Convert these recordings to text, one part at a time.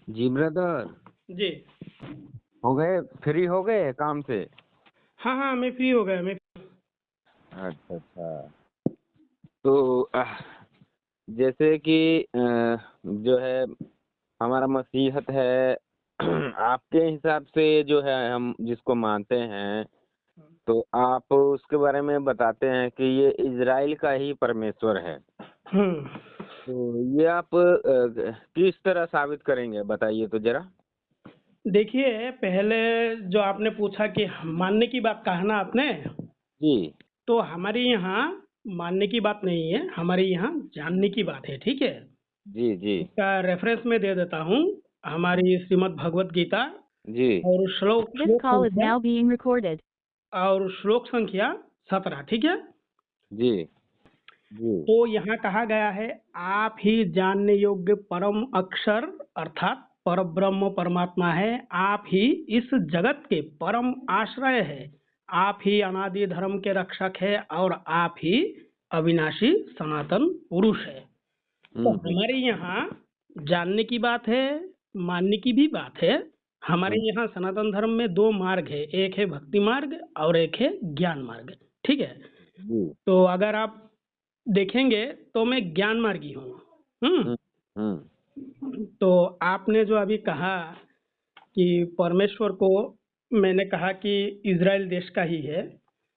जी brother, जी। हो गए free हो गए काम से? हाँ हाँ, मैं फ्री हो गया। मैं अच्छा अच्छा। तो जैसे कि जो है हमारा मसीहत है आपके हिसाब से जो है हम जिसको मानते हैं, तो आप उसके बारे में बताते हैं कि ये इज़राइल का ही परमेश्वर है। हम्म तो ये आप किस तरह साबित करेंगे, बताइए तो जरा। देखिए, पहले जो आपने पूछा कि मानने की बात कहा ना आपने, जी तो हमारे यहाँ मानने की बात नहीं है, हमारे यहाँ जानने की बात है। ठीक है। जी जी इसका रेफरेंस मैं दे देता हूँ। हमारी श्रीमद् भगवत गीता जी और श्लोक This श्लोक call is संख्या now being recorded. और श्लोक संख्या 17। ठीक है। जी जी तो यहाँ कहा गया है, आप ही जानने योग्य परम अक्षर अर्थात परब्रह्म परमात्मा है। आप ही इस जगत के परम आश्रय है। आप ही अनादि धर्म के रक्षक है और आप ही अविनाशी सनातन पुरुष है। तो हम्म हमारे यहाँ जानने की बात है, मानने की भी बात है। हमारे हम्म यहाँ सनातन धर्म में दो मार्ग है, एक है भक्ति मार्ग और एक है ज्ञान मार्ग। ठीक है। जी तो अगर आप देखेंगे तो मैं ज्ञान मार्गी हूँ। हम्म हम्म तो आपने जो अभी कहा कि परमेश्वर को, मैंने कहा कि इज़राइल देश का ही है।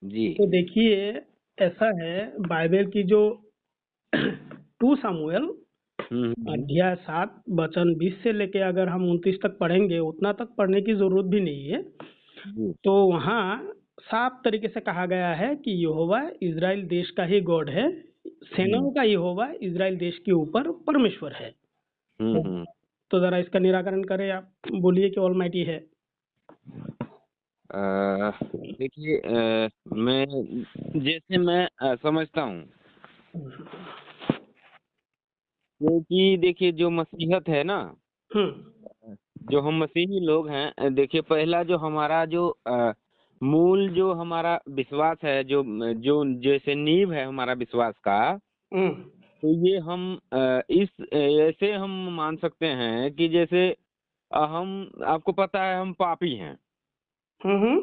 जी तो देखिए, ऐसा है बाइबल की जो 2 सामुएल हम्म। अध्याय 7 वचन 20 से लेके अगर हम 29 तक पढ़ेंगे, उतना तक पढ़ने की जरूरत भी नहीं है। जी तो वहाँ साफ तरीके से कहा गया है कि यहोवा इज़राइल देश का ही गॉड है, हम्म सेनाओं का यहोवा इज़राइल देश के ऊपर परमेश्वर है। तो हम्म। तो ज़रा इसका निराकरण करें आप, बोलिए कि ऑलमाइटी है। देखिए, मैं जैसे मैं समझता हूँ, क्योंकि देखिए जो मसीहत है ना, हम्म जो हम मसीही लोग हैं, देखिए पहला जो हमारा जो मूल जो हमारा विश्वास है, जो जो जैसे नींव है हमारा विश्वास का, हम्म तो ये हम इस ऐसे हम मान सकते हैं कि जैसे हम, आपको पता है हम पापी हैं। हम्म।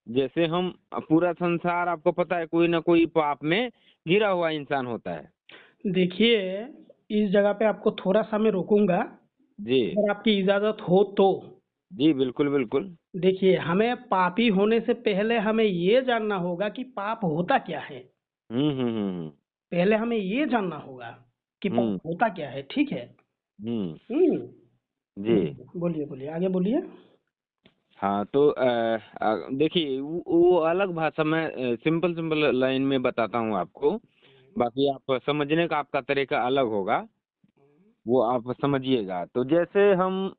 जैसे हम पूरा संसार, आपको पता है कोई ना कोई पाप में घिरा हुआ इंसान होता है। देखिए, इस जगह पे आपको थोड़ा सा मैं रोकूंगा, जी अगर आपकी इजाज़त हो तो। जी बिल्कुल बिल्कुल। देखिए, हमें पापी होने से पहले हमें ये जानना होगा कि पाप होता क्या है। हम्म। पहले हमें ये जानना होगा कि पाप हम्म होता क्या है। ठीक है। हम्म। हम्म जी बोलिए बोलिए, आगे बोलिए। हाँ, तो देखिए वो अलग भाषा में सिंपल सिंपल लाइन में बताता हूँ आपको। बाकी आप समझने का आपका तरीका अलग होगा, वो आप समझिएगा। तो जैसे हम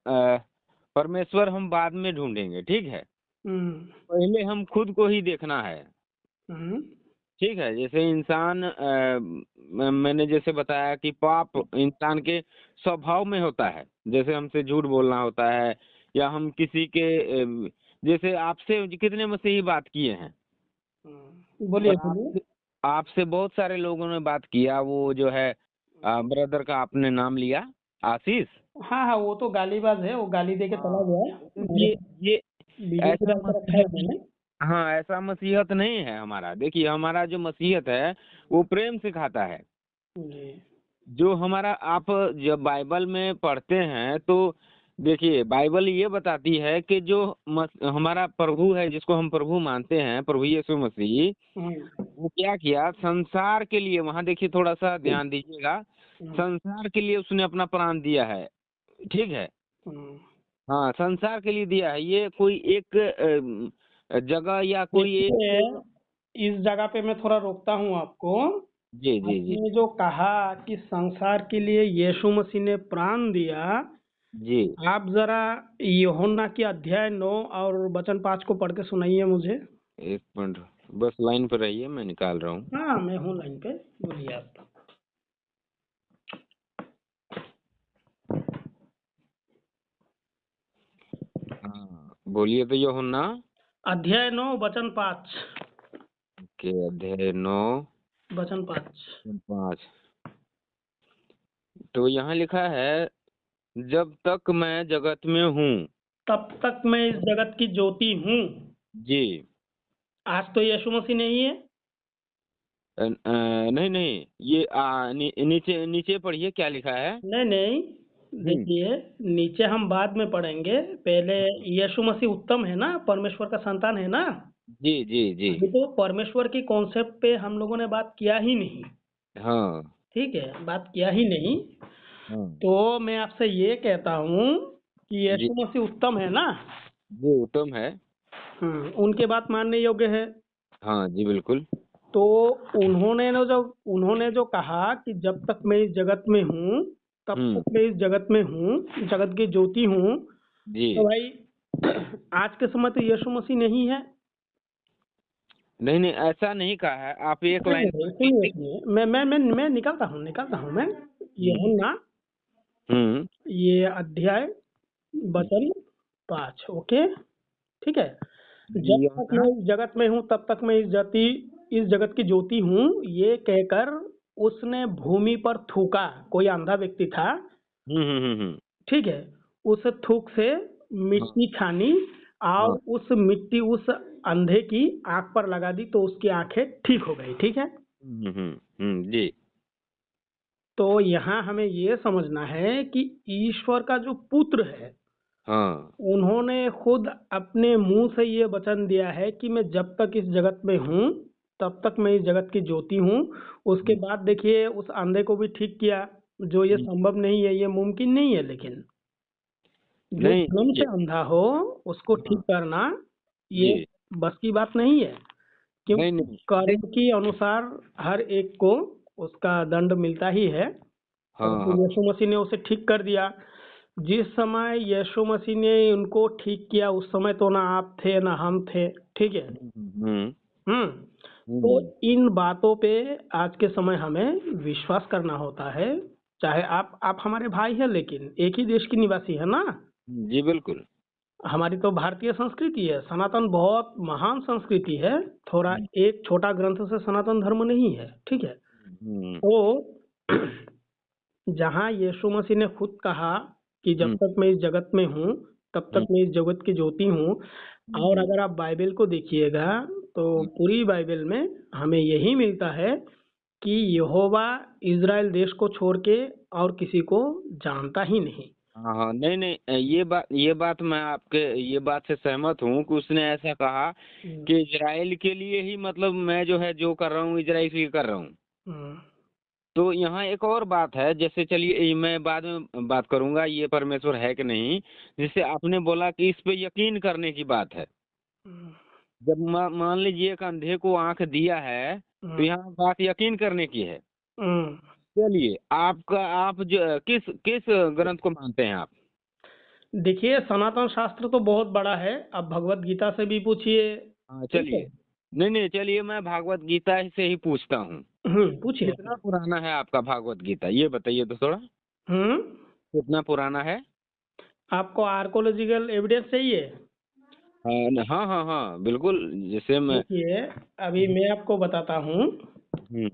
परमेश्वर हम बाद में ढूंढेंगे, ठीक है। हम्म पहले हम खुद को ही देखना है, हम्म ठीक है। जैसे इंसान मैंने जैसे बताया कि पाप इंसान के स्वभाव में होता है। जैसे हमसे झूठ बोलना होता है, या हम किसी के जैसे आपसे कितने मसीही बात किए हैं, बोलिए और बोलिए। आपसे आपसे बहुत सारे लोगों ने बात किया। वो जो है ब्रदर का आपने नाम लिया, आशीष। हाँ हाँ, वो तो गालीबाज है, वो गाली दे के चला हाँ, गया। तो मेरे ये बीजेपी ऐसा डाल के रखा है मसीहत मैंने। हाँ, ऐसा मसीहत नहीं है हमारा। देखिए हमारा जो मसीहत है वो प्रेम सिखाता है। जी। जो हमारा, आप जब बाइबल में पढ़ते हैं तो देखिए बाइबल ये बताती है कि जो हमारा प्रभु है, जिसको हम प्रभु मानते हैं, प्रभु यीशु मसीह, हम्म वो क्या किया संसार के लिए। वहाँ देखिए थोड़ा सा ध्यान दीजिएगा, हम्म संसार के लिए उसने अपना प्राण दिया है, ठीक है। हम्म। हाँ, संसार के लिए दिया है। ये कोई एक जगह या कोई देखिए, एक। इस जगह पे मैं थोड़ा रोकता हूँ आपको। जी जी जी आपने जो कहा कि संसार के लिए यीशु मसीह ने प्राण दिया, जी। आप जरा यूहन्ना की अध्याय 9 और वचन 5 को पढ़ के सुनाइए मुझे। एक मिनट, बस लाइन पर रहिए, मैं निकाल रहा हूँ। हाँ, मैं हूँ लाइन पे, बोलिए आप। हाँ बोलिए तो यूहन्ना अध्याय 9 वचन 5। के अध्याय 9 वचन 5। 5। तो यहाँ लिखा है, जब तक मैं जगत में हूँ। तब तक मैं इस जगत की ज्योति हूँ। जी। आज तो यीशु मसीह नहीं है। नहीं नहीं, ये नीचे नीचे पढ़िए क्या लिखा है। नहीं नहीं, हम्म। देखिए, नीचे हम बाद में पढ़ेंगे। पहले यीशु मसीह उत्तम है ना, परमेश्वर का संतान है ना। जी जी जी। अभी तो परमेश्वर की कॉन्सेप्ट पे हम लोगों ने बात किया ही नहीं। हाँ ठीक है, बात किया ही नहीं। हाँ। तो मैं आपसे ये कहता हूँ कि जी यीशु मसीह उत्तम है ना। जी, उत्तम है। उनके बात मानने योग्य है। हाँ जी बिल्कुल। तो उन्होंने जो कहा कि जब तक मैं इस जगत में हूँ, तब हम्म। तक मैं इस जगत में हूँ, जगत की ज्योति हूँ। जी। तो भाई, आज के समय तो यीशु मसीह नहीं है। नहीं नहीं, ऐसा नहीं कहा है, आप एक नहीं लाइन नहीं, लिख सुनिए दीजिए। सुनिए, मैं निकालता हूँ मैं। हम्म यूहन्ना, हम्म। ये अध्याय वचन 5। ओके, ठीक है। जी जब तक मैं हाँ। इस जगत में हूँ, तब तक मैं इस जगत की ज्योति हूँ, ये कहकर उसने भूमि पर थूका। कोई अंधा व्यक्ति था, हम्म। ठीक है। उस थूक से हाँ मिट्टी छानी हाँ। और उस मिट्टी उस अंधे की आंख पर लगा दी, तो उसकी आंखें ठीक हो गई। ठीक है। जी। तो यहाँ हमें ये समझना है कि ईश्वर का जो पुत्र है, हाँ। उन्होंने खुद अपने मुंह से ये वचन दिया है कि मैं जब तक इस जगत में हूँ, तब तक मैं इस जगत की ज्योति हूँ। उसके हम्म, बाद देखिए, उस अंधे को भी ठीक किया। जो ये हम्म, संभव नहीं है, ये मुमकिन नहीं है, लेकिन जो नहीं जन्म से ये। अंधा हो, उसको ठीक हाँ करना ये जी। बस की बात नहीं है। नहीं क्योंकि नहीं कर्म के अनुसार हर एक को उसका दंड मिलता ही है। हाँ परंतु हाँ। यीशु मसीह ने उसे ठीक कर दिया। जिस समय यीशु मसीह ने उनको ठीक किया, उस समय तो ना आप थे ना हम थे। ठीक है। हम्म हम्म। तो हम्म। इन बातों पे आज के समय हमें विश्वास करना होता है। चाहे आप हमारे भाई हैं, लेकिन एक ही देश की निवासी है ना। जी बिल्कुल। हमारी तो भारतीय संस्कृति है, सनातन बहुत महान संस्कृति है। थोड़ा एक छोटा ग्रंथ से सनातन धर्म नहीं है। ठीक है। हम्म तो जहाँ यीशु मसीह ने खुद कहा कि जब हम्म। तक मैं इस जगत में हूँ, तब तक हम्म, मैं इस जगत की ज्योति हूँ। और जी। अगर आप बाइबल को देखिएगा, तो पूरी बाइबल में हमें यही मिलता है कि यहोवा इज़राइल देश को छोड़ के और किसी को जानता ही नहीं। हाँ हाँ, नहीं नहीं, ये बात मैं आपके ये बात से सहमत हूँ कि उसने ऐसा कहा हम्म, कि इजराइल के लिए ही, मतलब मैं जो है जो कर रहा हूँ इजराइल के लिए कर रहा हूँ। हम्म, तो यहाँ एक और बात है, जैसे चलिए मैं बाद में बात करूंगा ये परमेश्वर है कि नहीं। जैसे आपने बोला कि इस पे यकीन करने की बात है। हम्म, जब मान लीजिए एक अंधे को आंख दिया है, तो हम्म, यहाँ बात यकीन करने की है। हम्म। चलिए आप जो किस किस ग्रंथ को मानते हैं आप। देखिए, सनातन शास्त्र तो बहुत बड़ा है। आप भगवत गीता से भी पूछिए। हाँ ठीक है। चलिए। नहीं नहीं, चलिए मैं भागवत गीता से ही पूछता हूँ। पूछिए। कितना पुराना है आपका भागवत गीता, ये बताइए तो थोड़ा। हम्म। कितना पुराना है। आपको आर्कोलॉजिकल एविडेंस चाहिए? हाँ हाँ हाँ बिल्कुल। जैसे मैं। देखिए, अभी मैं आपको बताता हूँ। हम्म।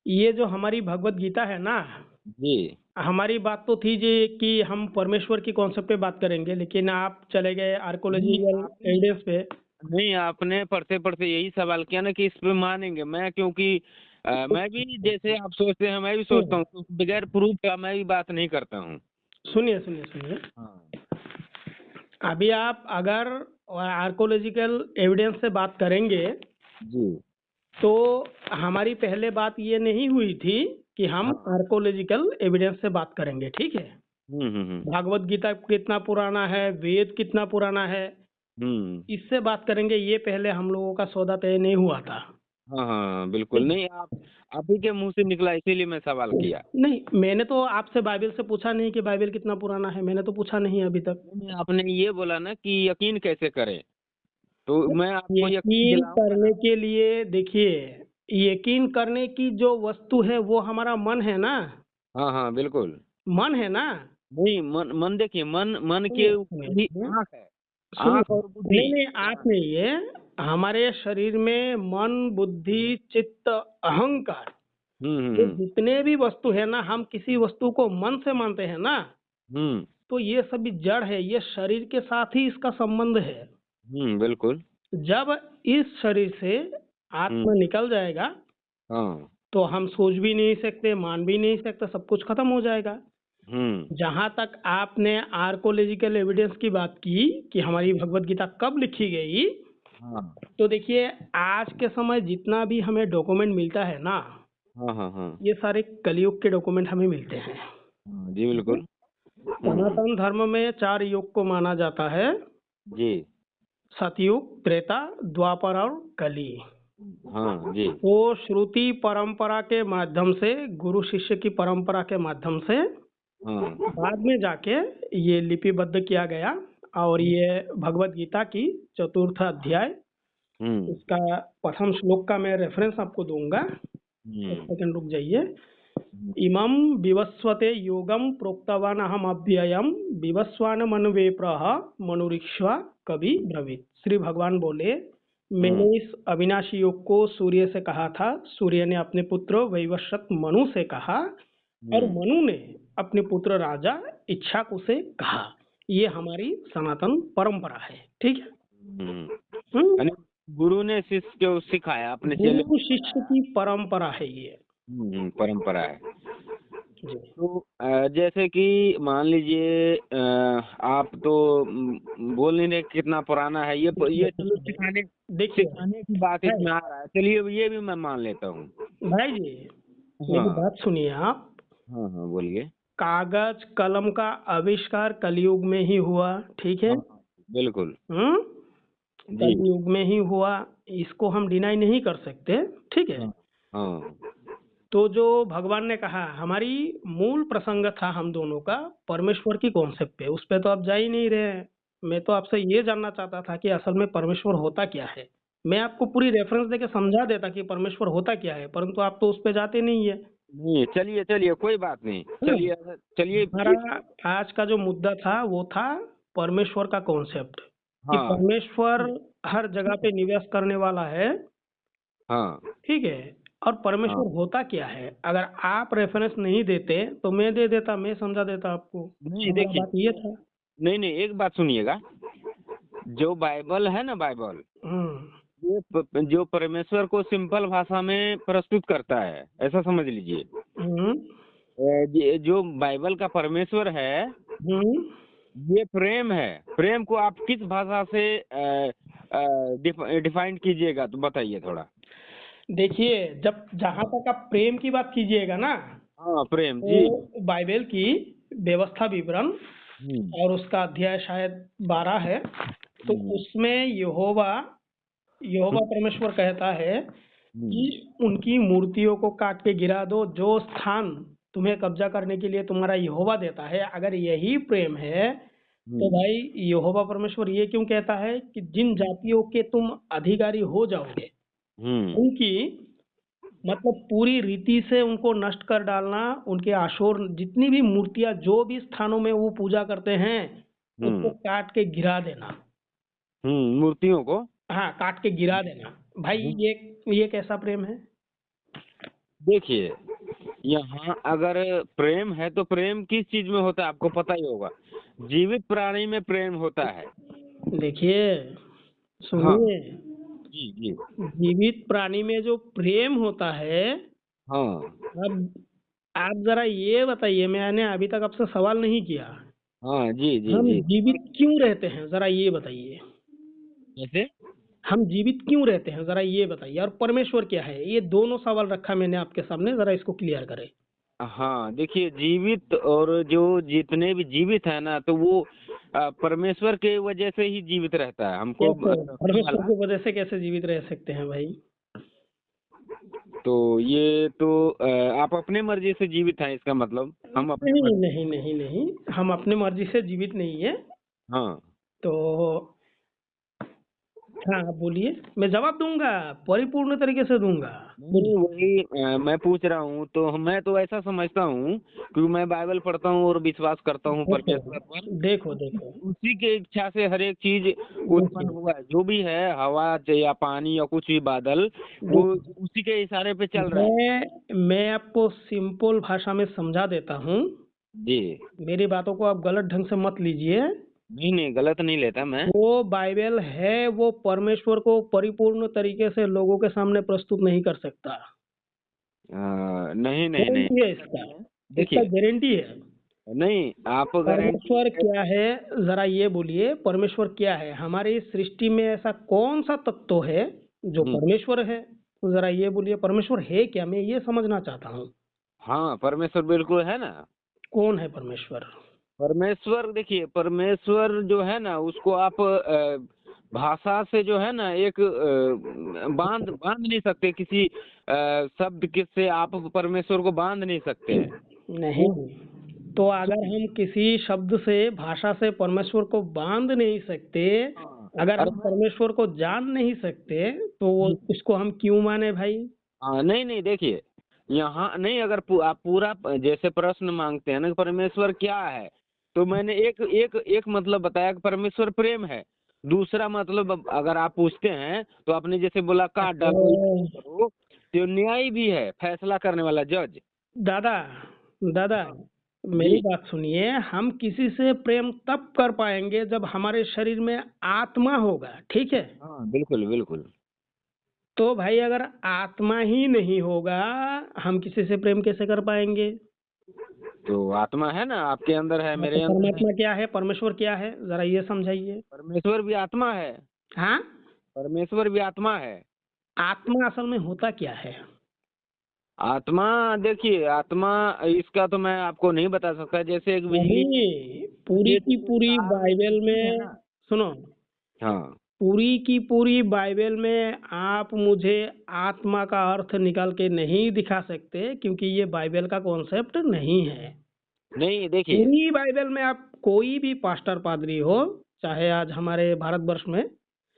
ये जो हमारी भगवत गीता है ना, जी। हमारी बात तो थी जी कि हम परमेश्वर की कॉन्सेप्ट पे बात करेंगे, लेकिन आप चले गए नहीं आर्कोलॉजिकल आपने एविडेंस पे। नहीं आपने पढ़ते पढ़ते यही सवाल किया ना कि इस पे मानेंगे मैं, क्योंकि मैं भी जैसे आप सोचते हैं मैं भी सोचता हम्म, हूँ, तो बगैर प्रूफ का मैं भी बात नहीं करता हूँ। सुनिए सुनिए सुनिए। हाँ अभी आप अगर आर्कोलॉजिकल एविडेंस से बात करेंगे, जी। तो हमारी पहले बात ये नहीं हुई थी कि हम हाँ। आर्कोलॉजिकल एविडेंस से बात करेंगे। ठीक है। हम्म। भागवत गीता कितना पुराना है, वेद कितना पुराना है, हम्म। इससे बात करेंगे। ये पहले हम लोगों का सौदा तय नहीं हुआ था। हाँ हाँ बिल्कुल, ठीक नहीं आप ही के मुंह से निकला इसीलिए मैं सवाल है। किया। नहीं, मैंने तो आपसे बाइबल से पूछा नहीं कि बाइबल कितना पुराना है। मैंने तो पूछा नहीं अभी तक। नहीं, आपने ये बोला ना कि यकीन कैसे करें, तो मैं आपको यकीन यकीन दिलाऊंगा करने ना। के लिए देखिए, यकीन करने की जो वस्तु है वो हमारा मन है ना। हाँ हाँ बिल्कुल। मन है ना। नहीं, मन मन देखिए, मन मन के सुनिए ऊपर सुनिए भी सुनिए आँख है। सुनिए। आँख और बुद्धि। नहीं नहीं, आप नहीं है। हमारे शरीर में मन, बुद्धि, चित्त, अहंकार, ये हम्म। जितने भी वस्तु है ना, हम किसी वस्तु को मन से मानते हैं ना। तो ये सभी जड़ है, ये शरीर के साथ ही इसका संबंध है। बिल्कुल। जब इस शरीर से आत्मा निकल जाएगा हाँ। तो हम सोच भी नहीं सकते, मान भी नहीं सकते, सब कुछ खत्म हो जाएगा। जहां तक आपने आर्कोलॉजिकल एविडेंस की बात की कि हमारी भगवत गीता कब लिखी गई, हाँ। तो देखिए आज के समय जितना भी हमें डॉक्यूमेंट मिलता है ना, हाँ। हाँ। हाँ। ये सारे कलयुग के डॉक्यूमेंट हमें मिलते हैं। हाँ, जी बिल्कुल। सनातन धर्म में 4 युग को माना जाता है, जी। सतयुग, त्रेता, द्वापर और कली। हाँ जी। तो श्रुति परंपरा के माध्यम से, गुरु शिष्य की परंपरा के माध्यम से हाँ। बाद में जाके ये लिपिबद्ध किया गया, और ये भगवत गीता की चतुर्थ अध्याय, इसका प्रथम श्लोक का मैं रेफरेंस आपको दूंगा। एक सेकंड रुक जाइए। इमं विवस्वते योगम प्रोक्तवान अहम अव्ययम विवस्वान मनवेप्रह मनुरीक्ष्वा कवि ब्रवीत। श्री भगवान बोले, मैंने इस अविनाशी योग को सूर्य से कहा था, सूर्य ने अपने पुत्र वैवस्वत मनु से कहा, और मनु ने अपने पुत्र राजा इच्छाकु से कहा। ये हमारी सनातन परंपरा है, ठीक है। यानी गुरु ने शिष्य को सिखाया, अपने चेले गुरु शिष्य की परंपरा है ये। परंपरा है। जी। तो जैसे कि मान लीजिए आप तो बोल नहीं रहे कितना पुराना है ये चलो सिखाने की बात इसमें आ रहा है, चलिए ये भी मैं मान लेता हूँ। भाई जी मेरी बात सुनिए आप। हाँ हाँ बोलिए। कागज कलम का आविष्कार कलयुग में ही हुआ, ठीक है। बिल्कुल। कलयुग में ही हुआ, इसको हम डिनाई नहीं कर सकते, ठीक है। हाँ। तो जो भगवान ने कहा, हमारी मूल प्रसंग था हम दोनों का परमेश्वर की कॉन्सेप्ट पे, उस पे तो आप जा ही नहीं रहे हैं। मैं तो आपसे ये जानना चाहता था कि असल में परमेश्वर होता क्या है। मैं आपको पूरी रेफरेंस देके समझा देता कि परमेश्वर होता क्या है, परंतु आप तो उस पे जाते नहीं है। नहीं, चलिए चलिए कोई बात नहीं, चलिए चलिए। हमारा आज का जो मुद्दा था वो था परमेश्वर का कॉन्सेप्ट, कि परमेश्वर हर जगह पे निवास करने वाला है, ठीक है। और परमेश्वर होता क्या है, अगर आप रेफरेंस नहीं देते तो मैं दे देता, मैं समझा देता आपको। नहीं देखिए, बात ये था। नहीं एक बात सुनिएगा, जो बाइबल है ना, बाइबल ये जो परमेश्वर को सिंपल भाषा में प्रस्तुत करता है, ऐसा समझ लीजिए। जो बाइबल का परमेश्वर है ये प्रेम है। प्रेम को आप किस भाषा से डिफाइन कीजिएगा, तो बताइए थोड़ा। देखिए, जब जहाँ तक आप प्रेम की बात कीजिएगा ना, प्रेम जी, तो बाइबल की व्यवस्था विवरण और उसका अध्याय शायद 12 है, तो उसमें यहोवा परमेश्वर कहता है कि उनकी मूर्तियों को काट के गिरा दो, जो स्थान तुम्हें कब्जा करने के लिए तुम्हारा यहोवा देता है। अगर यही प्रेम है तो भाई यहोवा परमेश्वर ये क्यों कहता है कि जिन जातियों के तुम अधिकारी हो जाओगे उनकी मतलब पूरी रीति से उनको नष्ट कर डालना, उनके आशोर जितनी भी मूर्तियां जो भी स्थानों में वो पूजा करते हैं उसको काट के गिरा देना। मूर्तियों को हाँ, काट के गिरा देना। भाई ये कैसा प्रेम है? देखिए, यहाँ अगर प्रेम है तो प्रेम किस चीज में होता है आपको पता ही होगा। जीवित प्राणी में प्रेम होता है। देखिए सुनिए, जी जी। जीवित प्राणी में जो प्रेम होता है, अब आप जरा ये बताइए, मैंने अभी तक आपसे सवाल नहीं किया। जी जी हम जी। जीवित क्यों रहते हैं, जरा ये बताइए। कैसे हम जीवित क्यों रहते हैं, जरा ये बताइए। और परमेश्वर क्या है, ये दोनों सवाल रखा मैंने आपके सामने, जरा इसको क्लियर करें। देखिए, जीवित और जो जितने भी जीवित है ना, तो वो परमेश्वर के वजह से ही जीवित रहता है। हमको परमेश्वर की वजह से कैसे जीवित रह सकते हैं भाई? तो ये तो आप अपने मर्जी से जीवित हैं, इसका मतलब हम अपने नहीं, हम अपने मर्जी से जीवित नहीं है। तो हाँ बोलिए, मैं जवाब दूंगा, परिपूर्ण तरीके से दूंगा। वही मैं पूछ रहा हूँ, तो मैं तो ऐसा समझता हूँ क्योंकि मैं बाइबल पढ़ता हूँ और विश्वास करता हूँ परमेश्वर पर। देखो उसी के इच्छा से हर एक चीज उत्पन्न हुआ है, जो भी है, हवा या पानी या कुछ भी बादल, वो उसी के इशारे पे चल रहा है। मैं आपको सिंपल भाषा में समझा देता हूँ। जी। मेरी बातों को आप गलत ढंग से मत लीजिए। नहीं नहीं, गलत नहीं लेता मैं। वो बाइबल है, वो परमेश्वर को परिपूर्ण तरीके से लोगों के सामने प्रस्तुत नहीं कर सकता। नहीं नहीं नहीं, गारंटी है इसका, इसका देखिए, गारंटी है। नहीं आप गारंटी। परमेश्वर क्या है, जरा ये बोलिए, परमेश्वर क्या है? हमारी इस सृष्टि में ऐसा कौन सा तत्व है जो हम्म, परमेश्वर है? तो जरा ये बोलिए, परमेश्वर है क्या? मैं ये समझना चाहता हूँ। हाँ परमेश्वर बिल्कुल है ना। कौन है परमेश्वर? परमेश्वर, देखिए परमेश्वर जो है ना, उसको आप भाषा से जो है ना एक बांध बांध नहीं सकते, किसी शब्द के से आप परमेश्वर को बांध नहीं सकते हैं। नहीं। वो तो अगर हम किसी शब्द से, भाषा से परमेश्वर को बांध नहीं सकते, हाँ, अगर और हम परमेश्वर को जान नहीं सकते, तो उसको हम क्यों माने भाई? हाँ, नहीं नहीं, देखिए यहाँ नहीं, अगर आप पूरा जैसे प्रश्न मांगते हैं ना कि परमेश्वर क्या है, तो मैंने एक एक एक मतलब बताया कि परमेश्वर प्रेम है। दूसरा मतलब अगर आप पूछते हैं तो आपने जैसे बोला काट डालो, ये तो करो, तो न्याय भी है, फैसला करने वाला जज। दादा, दादा, हाँ मेरी जी। बात सुनिए। हम किसी से प्रेम तब कर पाएंगे जब हमारे शरीर में आत्मा होगा, ठीक है? हाँ बिल्कुल बिल्कुल। तो भाई अगर आत्मा ही नहीं होगा, हम किसी से प्रेम कैसे कर पाएंगे? तो आत्मा है ना, आपके अंदर है, हाँ, तो मेरे अंदर है। परमात्मा क्या है, परमेश्वर क्या है, जरा ये समझाइए। परमेश्वर भी आत्मा है। हाँ, परमेश्वर भी आत्मा है। आत्मा असल में होता क्या है? आत्मा, देखिए आत्मा, इसका तो मैं आपको नहीं बता सकता। जैसे एक बिजली नहीं, पूरी खेत की से पूरी तार बाइबल निकलती है में, ना। सुनो, हाँ। पूरी की पूरी बाइबल में आप मुझे आत्मा का अर्थ निकाल के नहीं दिखा सकते, क्योंकि ये बाइबल का कॉन्सेप्ट नहीं है। नहीं देखिए। पूरी बाइबल में आप कोई भी पास्टर पादरी हो, चाहे आज हमारे भारतवर्ष में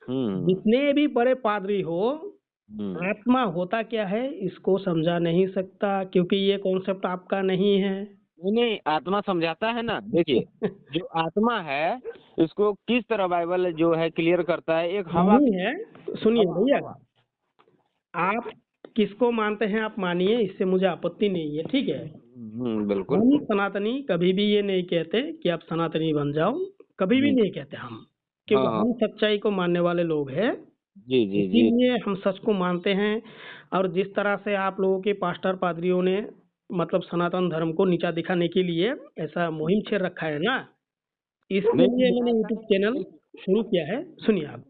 हम्म जितने भी बड़े पादरी हो, हम्म। आत्मा होता क्या है इसको समझा नहीं सकता, क्योंकि ये कॉन्सेप्ट आपका नहीं है। नहीं नहीं, आत्मा समझाता है ना। देखिए, जो आत्मा है, इसको किस तरह बाइबल जो है क्लियर करता है, एक हवा नहीं है। सुनिए हवा भैया, हवा। आप किसको मानते हैं आप मानिए, इससे मुझे आपत्ति नहीं है, ठीक है? बिल्कुल। हम सनातनी कभी भी ये नहीं कहते कि आप सनातनी बन जाओ, कभी भी हम्म, नहीं कहते हम, क्योंकि हाँ हाँ। हम सच्चाई को मानने वाले लोग हैं। जी जी जी। इसीलिए हम सच को मानते हैं। और जिस तरह से आप लोगों के पास्टर पादरियों ने मतलब सनातन धर्म को नीचा दिखाने के लिए ऐसा मुहिम छेड़ रखा है ना, इसके नहीं लिए नहीं, मैंने ऐसा यूट्यूब नहीं है, चैनल देखिए। शुरू किया है। सुनिए आप,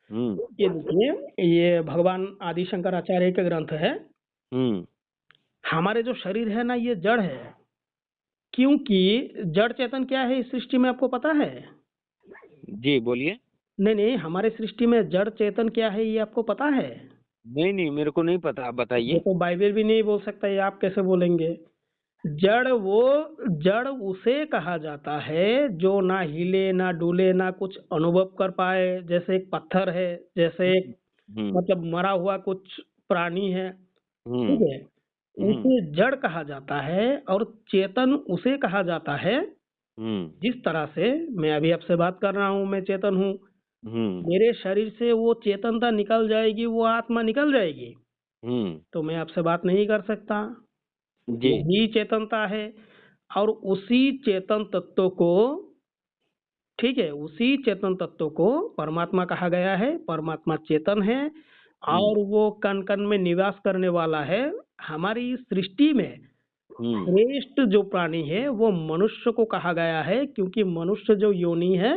हम्म ये देखिए, ये भगवान आदि शंकराचार्य का ग्रंथ है। हम्म। हमारे जो शरीर है ना, ये जड़ है, क्योंकि जड़ चेतन क्या है इस सृष्टि में आपको पता है? जी बोलिए। नहीं नहीं, हमारे सृष्टि में जड़ चेतन क्या है ये आपको पता है? नहीं नहीं, मेरे को नहीं पता, आप ये बताइए। तो बाइबल भी नहीं बोल सकता, ये आप कैसे बोलेंगे? जड़ वो, जड़ उसे कहा जाता है जो ना हिले ना डूले ना कुछ अनुभव कर पाए, जैसे एक पत्थर है, जैसे एक हम्म मतलब मरा हुआ कुछ प्राणी है, ठीक हम्म है? हम्म उसे जड़ कहा जाता है। और चेतन उसे कहा जाता है, हम्म जिस तरह से मैं अभी आपसे बात कर रहा हूँ, मैं चेतन हूँ। हम्म मेरे शरीर से वो चेतनता निकल जाएगी, वो आत्मा निकल जाएगी, हम्म। तो मैं आपसे बात नहीं कर सकता। जी। यही चेतनता है। और उसी चेतन तत्व को, ठीक है, उसी चेतन तत्व को परमात्मा कहा गया है। परमात्मा चेतन है हम्म और वो कण कण में निवास करने वाला है। हमारी सृष्टि में हम्म श्रेष्ठ जो प्राणी है वो मनुष्य को कहा गया है, क्योंकि मनुष्य जो योनि है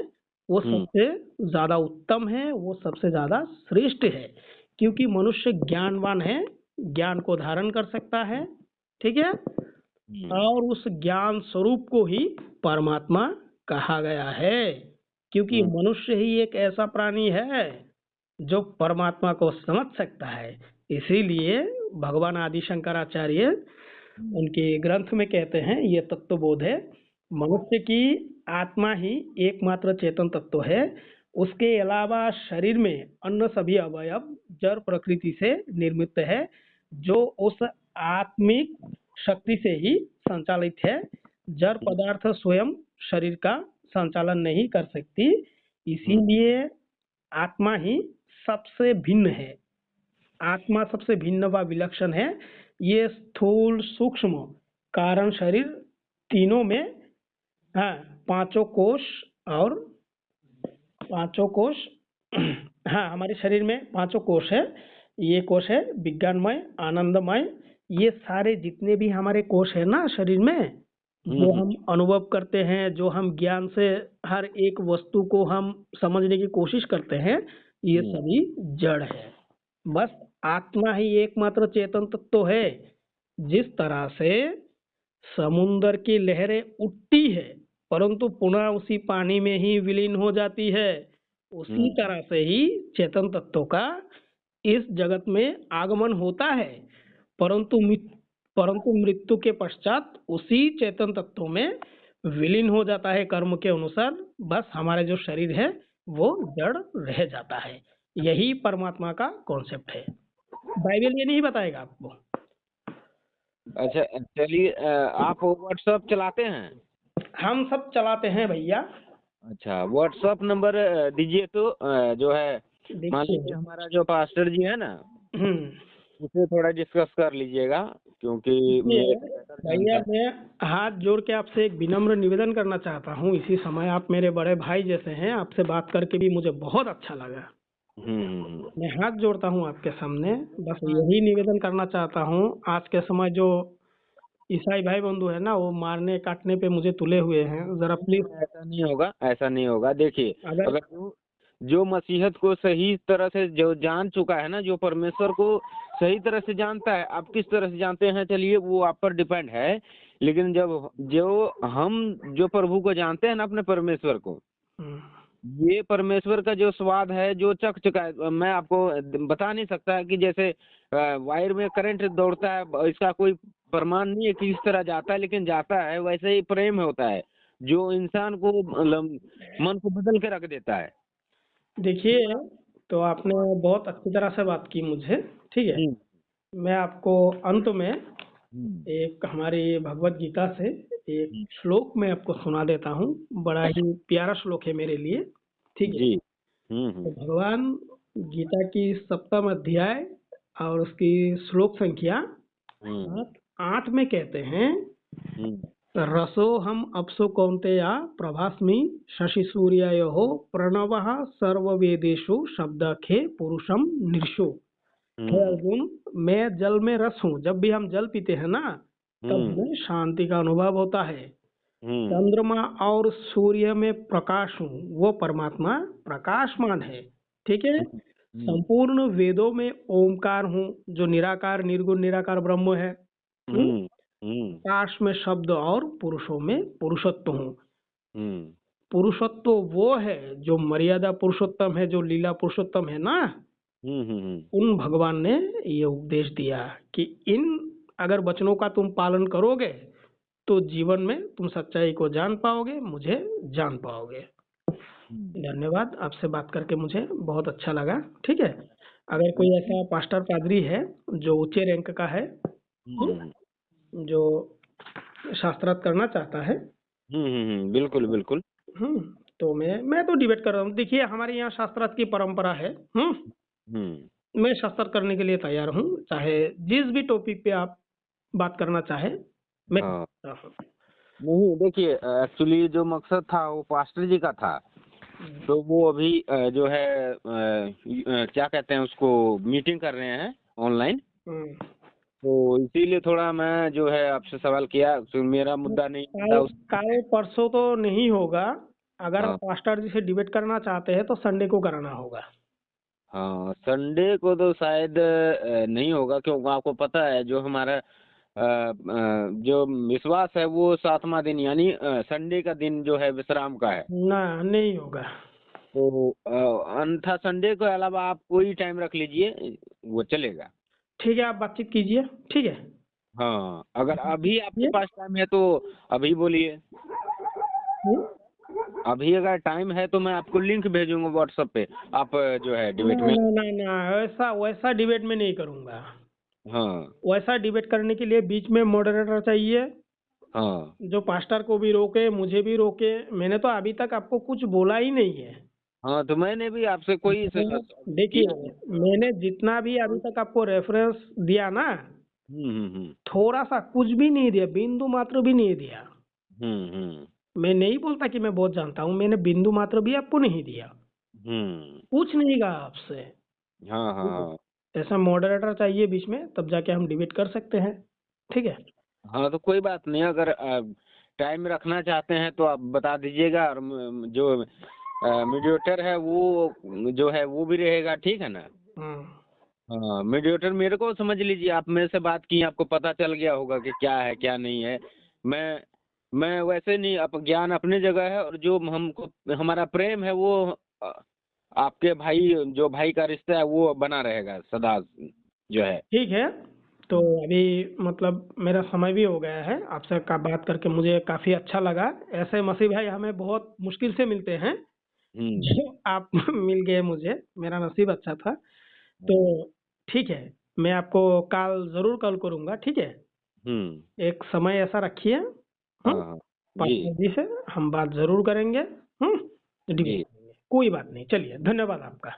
वो हम्म सबसे ज्यादा उत्तम है, वो सबसे ज्यादा श्रेष्ठ है, क्योंकि मनुष्य ज्ञानवान है, ज्ञान को धारण कर सकता है, ठीक है? हम्म और उस ज्ञान स्वरूप को ही परमात्मा कहा गया है, क्योंकि हम्म मनुष्य ही एक ऐसा प्राणी है जो परमात्मा को समझ सकता है। इसीलिए भगवान आदि शंकराचार्य हम्म उनके ग्रंथ में कहते हैं, ये तत्वबोध है, मनुष्य की आत्मा ही एकमात्र चेतन तत्व है। उसके अलावा शरीर में अन्य सभी अवयव जड़ प्रकृति से निर्मित है, जो उस आत्मिक शक्ति से ही संचालित है। जड़ पदार्थ स्वयं शरीर का संचालन नहीं कर सकती, हम्म इसीलिए आत्मा ही सबसे भिन्न है। आत्मा सबसे भिन्न व विलक्षण है। ये स्थूल सूक्ष्म कारण शरीर तीनों में, हाँ, पांचों कोष और पांचों कोष हाँ, हमारे शरीर में पांचों कोष है। ये कोष है विज्ञानमय, आनंदमय। ये सारे जितने भी हमारे कोष है ना शरीर में, जो हम्म हम अनुभव करते हैं, जो हम ज्ञान से हर एक वस्तु को हम समझने की कोशिश करते हैं, ये हम्म सभी जड़ है। बस आत्मा ही एकमात्र चेतन तत्व है। जिस तरह से समुद्र की लहरें उठती है परंतु पुनः उसी पानी में ही विलीन हो जाती है, उसी हम्म तरह से ही चेतन तत्वों का इस जगत में आगमन होता है। परंतु परंतु मृत्यु के पश्चात उसी चेतन तत्वों में विलीन हो जाता है कर्म के अनुसार। बस हमारा जो शरीर है वो जड़ रह जाता है। यही परमात्मा का कॉन्सेप्ट है। बाइबल ये नहीं बताएगा आपको। अच्छा चलिए, आप व्हाट्सएप चलाते हैं? हम सब चलाते हैं भैया। अच्छा, व्हाट्सएप नंबर दीजिए तो जो है, मान लीजिए देखिए, हमारा जो पास्टर जी है ना, उसे थोड़ा डिस्कस कर लीजिएगा, क्योंकि देखिए मेरे से बेटर भैया, जानता है। मैं हाथ जोड़ के आपसे एक विनम्र निवेदन करना चाहता हूँ इसी समय। आप मेरे बड़े भाई जैसे हैं, आपसे बात करके भी मुझे बहुत अच्छा लगा। हम्म। मैं हाथ जोड़ता हूँ आपके सामने, बस हाँ, यही निवेदन करना चाहता हूँ। आज के समय जो ईसाई भाई बंधु है ना, वो मारने काटने पे मुझे तुले हुए हैं। जरा नहीं, प्लीज, ऐसा नहीं होगा, ऐसा नहीं होगा। देखिए, अगर अगर जो मसीहत को सही तरह से जो जान चुका है ना, जो परमेश्वर को सही तरह से जानता है, आप किस तरह से जानते हैं चलिए वो आप पर डिपेंड है। लेकिन जब जो हम जो प्रभु को जानते हैं ना, अपने परमेश्वर को, हम्म, ये परमेश्वर का जो स्वाद है, जो चख चुका है, मैं आपको बता नहीं सकता कि जैसे वायर में करंट दौड़ता है, इसका कोई प्रमाण नहीं है कि इस तरह जाता है, लेकिन जाता है। वैसे ही प्रेम होता है जो इंसान को मतलब मन को बदल के रख देता है। देखिए, तो आपने बहुत अच्छी तरह से बात की मुझे, ठीक है। हम्म मैं आपको अंत में हम्म एक हमारी भगवत गीता से एक श्लोक मैं आपको सुना देता हूँ। बड़ा ही प्यारा श्लोक है मेरे लिए, ठीक है। जी। तो भगवान गीता की सप्तम अध्याय और उसकी श्लोक संख्या हम्म 8 में कहते हैं, हम्म रसो हम अप्सु कौन्तेय प्रभास्मि शशि सूर्ययोः प्रणवः सर्ववेदेषु शब्दखे पुरुषम निर्षो। हे हम्म अर्जुन, मैं जल में रस हूँ। जब भी हम जल पीते हैं ना, तब हम्म हमें शांति का अनुभव होता है। हम्म चंद्रमा और सूर्य में प्रकाश हूँ, वो परमात्मा प्रकाशमान है, ठीक है। हम्म संपूर्ण वेदों में ओमकार हूँ, जो निराकार निर्गुण निराकार ब्रह्म है। हम्म? हम्म हम्म आकाश में शब्द और पुरुषों में पुरुषत्व हूँ। हम्म पुरुषत्व वो है जो मर्यादा पुरुषोत्तम है, जो लीला पुरुषोत्तम है ना, हम्म उन भगवान ने ये उपदेश दिया कि इन अगर वचनों का तुम पालन करोगे तो जीवन में तुम सच्चाई को जान पाओगे, मुझे जान पाओगे। धन्यवाद, आपसे बात करके मुझे बहुत अच्छा लगा, ठीक है। अगर कोई ऐसा पास्टर पादरी है जो ऊंचे रैंक का है, हम्म जो शास्त्रार्थ करना चाहता है, बिल्कुल बिल्कुल। हम्म, तो मैं तो डिबेट कर रहा हूँ। देखिए, हमारे यहाँ शास्त्रार्थ की परंपरा है। हम्म मैं शास्त्रार्थ करने के लिए तैयार हूँ, चाहे जिस भी टॉपिक पे आप बात करना चाहे, मैं कर हाँ, सकता हूँ। नहीं देखिए, एक्चुअली जो मकसद था वो पास्टर जी का था। तो वो अभी जो है क्या कहते हैं उसको, मीटिंग कर रहे हैं ऑनलाइन। हम्म, तो इसीलिए थोड़ा मैं जो है आपसे सवाल किया, तो मेरा मुद्दा नहीं था काल उस। काल परसों तो नहीं होगा। अगर आप हाँ पास्टर जी से डिबेट करना चाहते हैं तो संडे को कराना होगा। हाँ, संडे को तो शायद नहीं होगा, क्योंकि आपको पता है जो हमारा जो विश्वास है वो 7वां दिन, यानी संडे का दिन जो है विश्राम का है। ना, नहीं होगा। तो अन्यथा संडे के अलावा आप कोई टाइम रख लीजिए, वो चलेगा। ठीक है, आप बातचीत कीजिए, ठीक है। हाँ, अगर अभी आपके ये पास टाइम है तो अभी बोलिए। हम्म, अभी अगर टाइम है तो मैं आपको लिंक भेजूंगा व्हाट्सएप पे, आप जो है ना डिबेट में। ना ना ना, वैसा वैसा डिबेट में नहीं करूंगा। हाँ वैसा डिबेट करने के लिए बीच में मॉडरेटर चाहिए, हाँ जो पास्टर को भी रोके, मुझे भी रोके। मैंने तो अभी तक आपको कुछ बोला ही नहीं है। हाँ, तो मैंने भी आपसे कोई देखिए, किया नहीं। मैंने जितना भी अभी तक आपको रेफरेंस दिया ना, हम्म। थोड़ा सा कुछ भी नहीं दिया, बिंदु मात्र भी नहीं दिया। हम्म। मैं नहीं बोलता कि मैं बहुत जानता हूँ, मैंने बिंदु मात्र भी आपको नहीं दिया, हम्म। पूछ नहीं कहा आपसे। हाँ हाँ ठीक है, हाँ। ऐसा मॉडरेटर चाहिए बीच में, तब जाके हम डिबेट कर सकते हैं। ठीक है। हाँ तो कोई बात नहीं, अगर टाइम रखना चाहते हैं तो आप बता दीजिएगा, और जो मीडिएटर है वो जो है वो भी रहेगा, ठीक है ना। हम्म। हाँ, मीडिएटर मेरे को समझ लीजिए, आप मेरे से बात की, आपको पता चल गया होगा कि क्या है क्या नहीं है। मैं वैसे नहीं, ज्ञान अपनी जगह है, और जो हमको हमारा प्रेम है वो आपके भाई, जो भाई का रिश्ता है वो बना रहेगा सदा जो है। ठीक है, तो अभी मतलब मेरा समय भी हो गया है, आपसे का बात करके मुझे काफ़ी अच्छा लगा। ऐसे मसीह भाई हमें बहुत मुश्किल से मिलते हैं, हम्म। जो आप मिल गए मुझे, मेरा नसीब अच्छा था। तो हम्म। ठीक है, मैं आपको कल ज़रूर कॉल करूँगा, ठीक है? हम्म। एक समय ऐसा रखिए, हाँ हाँ। जी। पार्टनर जी से हम बात ज़रूर करेंगे, डिबेट जी। करेंगे। कोई बात नहीं, चलिए धन्यवाद आपका।